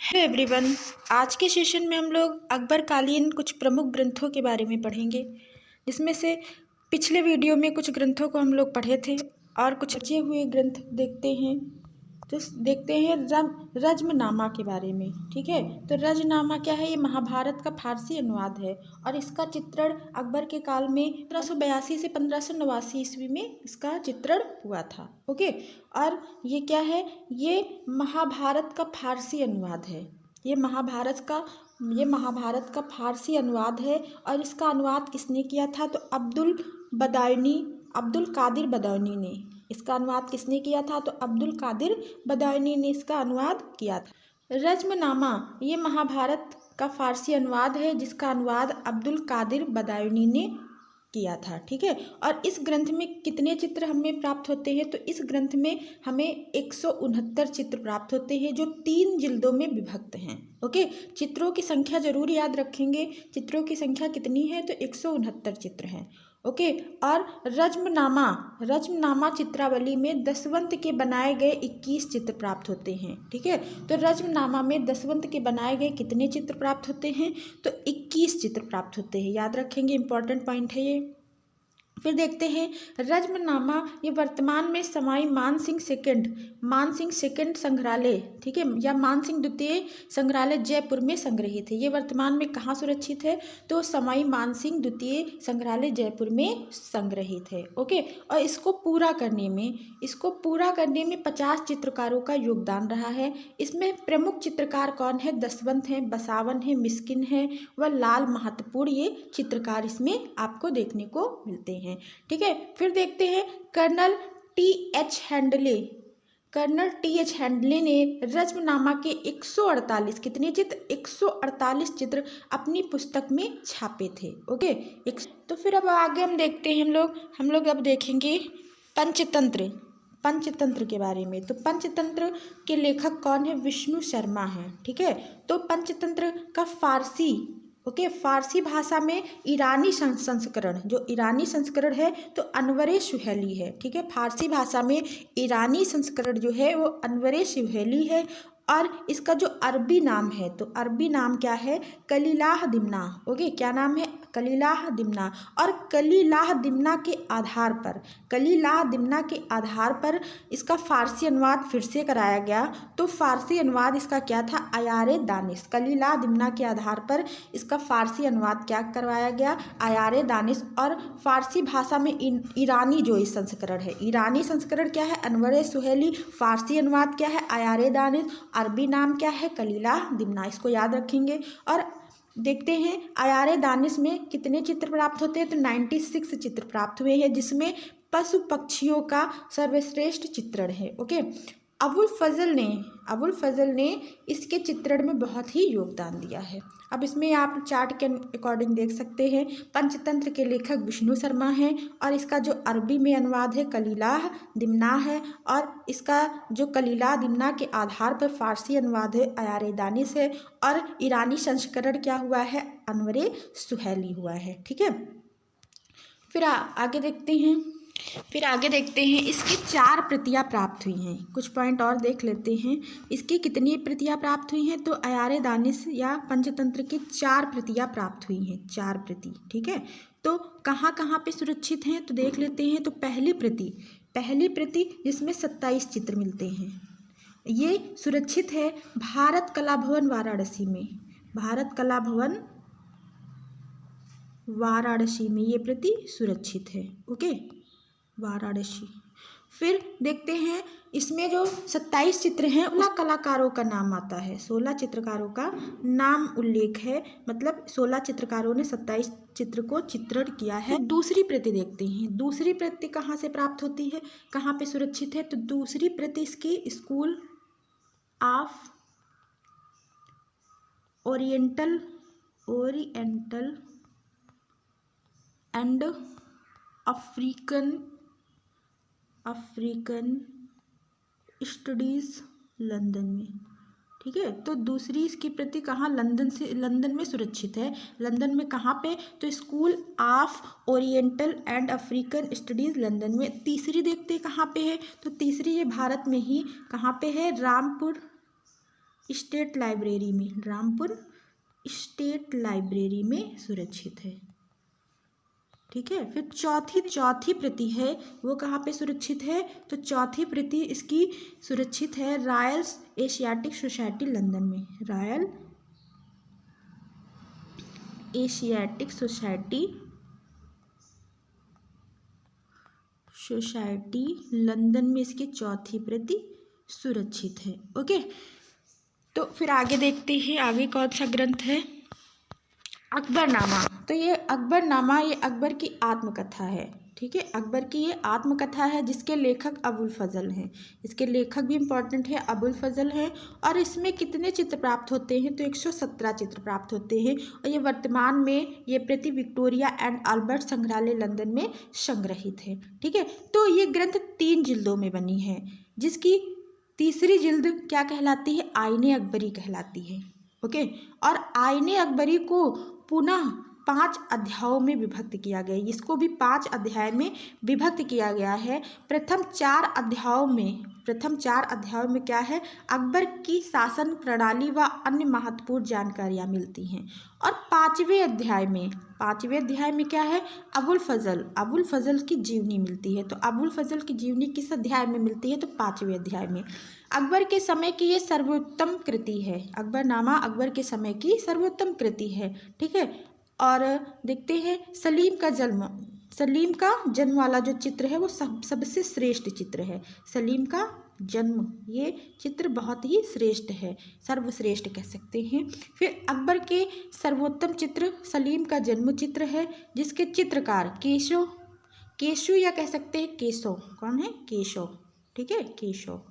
Hello everyone. आज के session में हम लोग अकबर कालीन कुछ प्रमुख ग्रंथों के बारे में पढ़ेंगे, जिसमें से पिछले वीडियो में कुछ ग्रंथों को हम लोग पढ़े थे और कुछ बचे हुए ग्रंथ देखते हैं। तो देखते हैं रज्मनामा के बारे में। ठीक है, तो रज्मनामा क्या है? ये महाभारत का फारसी अनुवाद है और इसका चित्रण अकबर के काल में 1582 से 1589 ईस्वी में इसका चित्रण हुआ था। ओके, और ये क्या है? ये महाभारत का फारसी अनुवाद है। ये महाभारत का फारसी अनुवाद है और इसका अनुवाद किसने किया था? तो अब्दुल कादिर बदायूनी ने इसका अनुवाद किसने किया था? तो अब्दुल कादिर बदायूनी ने इसका अनुवाद किया था। रज्मनामा ये महाभारत का फारसी अनुवाद है, जिसका अनुवाद अब्दुल कादिर बदायूनी ने किया था। ठीक है, और इस ग्रंथ में कितने चित्र हमें प्राप्त होते हैं? तो इस ग्रंथ में हमें 169 चित्र प्राप्त होते हैं, जो 3 जिल्दों में विभक्त हैं। ओके, चित्रों की संख्या जरूर याद रखेंगे। चित्रों की संख्या कितनी है? तो 169 चित्र हैं। ओके, और रज्मनामा चित्रावली में दसवंत के बनाए गए 21 चित्र प्राप्त होते हैं। ठीक है, तो रज्मनामा में दसवंत के बनाए गए कितने चित्र प्राप्त होते हैं? तो 21 चित्र प्राप्त होते हैं। याद रखेंगे, इंपॉर्टेंट पॉइंट है ये। फिर देखते हैं रज्मनामा ये वर्तमान में समाई मानसिंह सेकंड संग्रहालय, ठीक है, या मानसिंह द्वितीय संग्रहालय जयपुर में संग्रहित है। ये वर्तमान में कहाँ सुरक्षित है? तो समाई मानसिंह द्वितीय संग्रहालय जयपुर में संग्रहित है। ओके, और इसको पूरा करने में 50 चित्रकारों का योगदान रहा है। इसमें प्रमुख चित्रकार कौन है? दसवंत हैं, बसावन है, मिस्किन है व लाल महत्वपूर्ण ये चित्रकार इसमें आपको देखने को मिलते हैं। ठीक है, फिर देखते हैं कर्नल टी.एच. हैंडले ने रज्मनामा के 148 कितने चित्र? 148 चित्र अपनी पुस्तक में छापे थे। ओके, तो फिर अब आगे हम देखते हैं हम लोग अब देखेंगे पंचतंत्र के बारे में। तो पंचतंत्र के लेखक कौन है? विष्णु शर्मा है। ठीक है, तो पंचतंत्र का फारसी भाषा में ईरानी संस्करण है तो अनवर सुहेली है। ठीक है, फारसी भाषा में ईरानी संस्करण जो है वो अनवर सुहेली है। और इसका जो अरबी नाम है, तो अरबी नाम क्या है? कलीलाह दिमना। ओके, क्या नाम है? कलीलाह दिमना। और कलीलाह दिमना के आधार पर इसका फारसी अनुवाद फिर से कराया गया। तो फारसी अनुवाद इसका क्या था? अयारे दानिश। कलीलाह दिमना के आधार पर इसका फारसी अनुवाद क्या करवाया गया? अयारे दानिश। और फारसी भाषा में ईरानी जो इस संस्करण है, ईरानी संस्करण क्या है? अनवर सुहेली। फारसी अनुवाद क्या है? अयारे दानिश। अरबी नाम क्या है? कलीलाह दिमना। इसको याद रखेंगे। और देखते हैं अयारे दानिश में कितने चित्र प्राप्त होते हैं? तो 96 चित्र प्राप्त हुए हैं, जिसमें पशु पक्षियों का सर्वश्रेष्ठ चित्रण है। ओके, अबुल फजल ने इसके चित्रण में बहुत ही योगदान दिया है। अब इसमें आप चार्ट के अकॉर्डिंग देख सकते हैं, पंचतंत्र के लेखक विष्णु शर्मा हैं और इसका जो अरबी में अनुवाद है कलीलाह दिमना है, और इसका जो कलीलाह दिमना के आधार पर फारसी अनुवाद है अयारे दानिश है, और ईरानी संस्करण क्या हुआ है? अनवर सुहेली हुआ है। ठीक है, फिर आगे देखते हैं इसकी 4 प्रतियां प्राप्त हुई हैं। कुछ पॉइंट और देख लेते हैं, इसकी कितनी प्रतियां प्राप्त हुई हैं? तो अयारे दानिश या पंचतंत्र की 4 प्रतियां प्राप्त हुई हैं, 4 प्रति। ठीक है, तो कहाँ कहाँ पे सुरक्षित हैं? तो देख लेते हैं। तो पहली प्रति जिसमें 27 चित्र मिलते हैं, ये सुरक्षित है भारत कला भवन वाराणसी में ये प्रति सुरक्षित है। ओके, वाराणसी। फिर देखते हैं इसमें जो 27 चित्र हैं 16 कलाकारों का नाम आता है, 16 चित्रकारों का नाम उल्लेख है, मतलब 16 चित्रकारों ने 27 चित्र को चित्रण किया है। दूसरी प्रति देखते हैं, दूसरी प्रति कहाँ से प्राप्त होती है, कहाँ पे सुरक्षित है? तो दूसरी प्रति इसकी school of oriental and African studies London में। ठीक है, तो दूसरी इसकी प्रति कहाँ? लंदन में सुरक्षित है। लंदन में कहाँ पे? तो school of oriental and African studies London में। तीसरी देखते कहाँ पे है? तो तीसरी ये भारत में ही कहाँ पे है? स्टेट लाइब्रेरी में, रामपुर स्टेट लाइब्रेरी में सुरक्षित है। ठीक है, फिर चौथी प्रति है वो कहाँ पे सुरक्षित है, तो चौथी प्रति इसकी सुरक्षित है रॉयल एशियाटिक सोसाइटी लंदन में, रॉयल एशियाटिक सोसाइटी लंदन में इसकी चौथी प्रति सुरक्षित है। ओके, तो फिर आगे देखते हैं आगे कौन सा ग्रंथ है, अकबरनामा। तो ये अकबरनामा ये अकबर की आत्मकथा है। ठीक है, अकबर की ये आत्मकथा है जिसके लेखक अबुल फजल हैं। इसके लेखक भी इम्पॉर्टेंट है, अबुल फजल हैं। और इसमें कितने चित्र प्राप्त होते हैं, तो 117 चित्र प्राप्त होते हैं। और ये वर्तमान में ये प्रति विक्टोरिया एंड अल्बर्ट संग्रहालय लंदन में संग्रहित है। ठीक है, तो ये ग्रंथ 3 जिल्दों में बनी है, जिसकी तीसरी जिल्द क्या कहलाती है, आईने अकबरी कहलाती है। ओके, और आईने अकबरी को पुनः 5 अध्यायों में विभक्त किया गया है। इसको भी 5 अध्याय में विभक्त किया गया है। प्रथम 4 अध्यायों में क्या है, अकबर की शासन प्रणाली व अन्य महत्वपूर्ण जानकारियाँ मिलती हैं। और 5वें अध्याय में क्या है, अबुल फजल की जीवनी मिलती है। तो अबुल फजल की जीवनी किस अध्याय में मिलती है, तो 5वें अध्याय में। अकबर के समय की ये सर्वोत्तम कृति है, अकबरनामा अकबर के समय की सर्वोत्तम कृति है। ठीक है, और देखते हैं सलीम का जन्म वाला जो चित्र है वो सबसे श्रेष्ठ चित्र है। सलीम का जन्म, ये चित्र बहुत ही श्रेष्ठ है, सर्वश्रेष्ठ कह सकते हैं। फिर अकबर के सर्वोत्तम चित्र सलीम का जन्म चित्र है, जिसके चित्रकार केशो या कह सकते हैं केशव। कौन है, केशव। ठीक है, केशव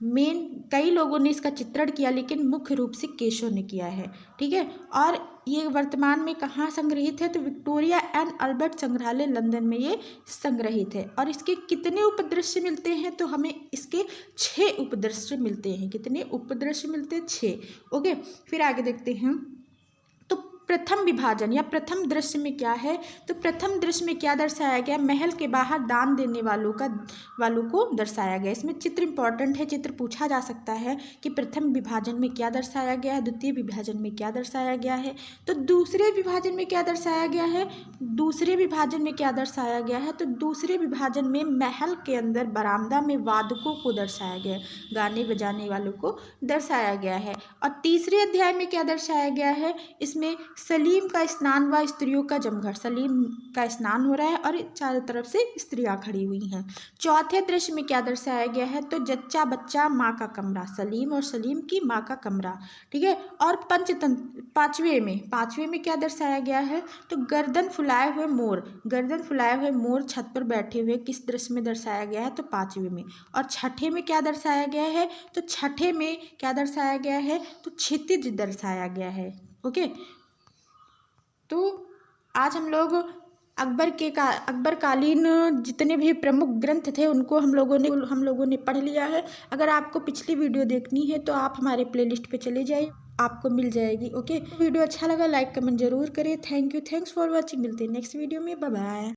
कई लोगों ने इसका चित्रण किया, लेकिन मुख्य रूप से केशव ने किया है। ठीक है, और ये वर्तमान में कहाँ संग्रहित है, तो विक्टोरिया एंड अल्बर्ट संग्रहालय लंदन में ये संग्रहित है। और इसके कितने उपदृश्य मिलते हैं, तो हमें इसके 6 उपदृश्य मिलते हैं। कितने उपदृश्य मिलते हैं, 6। ओके, फिर आगे देखते हैं। तो प्रथम विभाजन या प्रथम दृश्य में क्या है, तो प्रथम दृश्य में क्या दर्शाया गया, महल के बाहर दान देने वालों को दर्शाया गया। इसमें चित्र इंपॉर्टेंट है, चित्र पूछा जा सकता है कि प्रथम विभाजन में क्या दर्शाया गया है, द्वितीय विभाजन में क्या दर्शाया गया है। तो दूसरे विभाजन में क्या दर्शाया गया है, तो दूसरे विभाजन में महल के अंदर बरामदा में वादकों को दर्शाया गया, गाने बजाने वालों को दर्शाया गया है। और तीसरे अध्याय में क्या दर्शाया गया है, इसमें सलीम का स्नान व स्त्रियों का जमघट, सलीम का स्नान हो रहा है और चारों तरफ से स्त्रियां खड़ी हुई हैं। चौथे दृश्य में क्या दर्शाया गया है, तो जच्चा बच्चा माँ का कमरा, सलीम और सलीम की माँ का कमरा। ठीक है, और पांचवें में क्या दर्शाया गया है, तो गर्दन फुलाए हुए मोर छत पर बैठे हुए किस दृश्य में दर्शाया गया है, तो 5वें में। और छठे में क्या दर्शाया गया है, तो छठे में क्या दर्शाया गया है, तो क्षितिज दर्शाया गया है। ओके, तो आज हम लोग अकबरकालीन जितने भी प्रमुख ग्रंथ थे उनको हम लोगों ने पढ़ लिया है। अगर आपको पिछली वीडियो देखनी है तो आप हमारे प्लेलिस्ट पे चले जाइए, आपको मिल जाएगी। ओके, वीडियो अच्छा लगा लाइक कमेंट जरूर करिए। Thanks for watching. मिलते हैं नेक्स्ट वीडियो में, बाय बाय।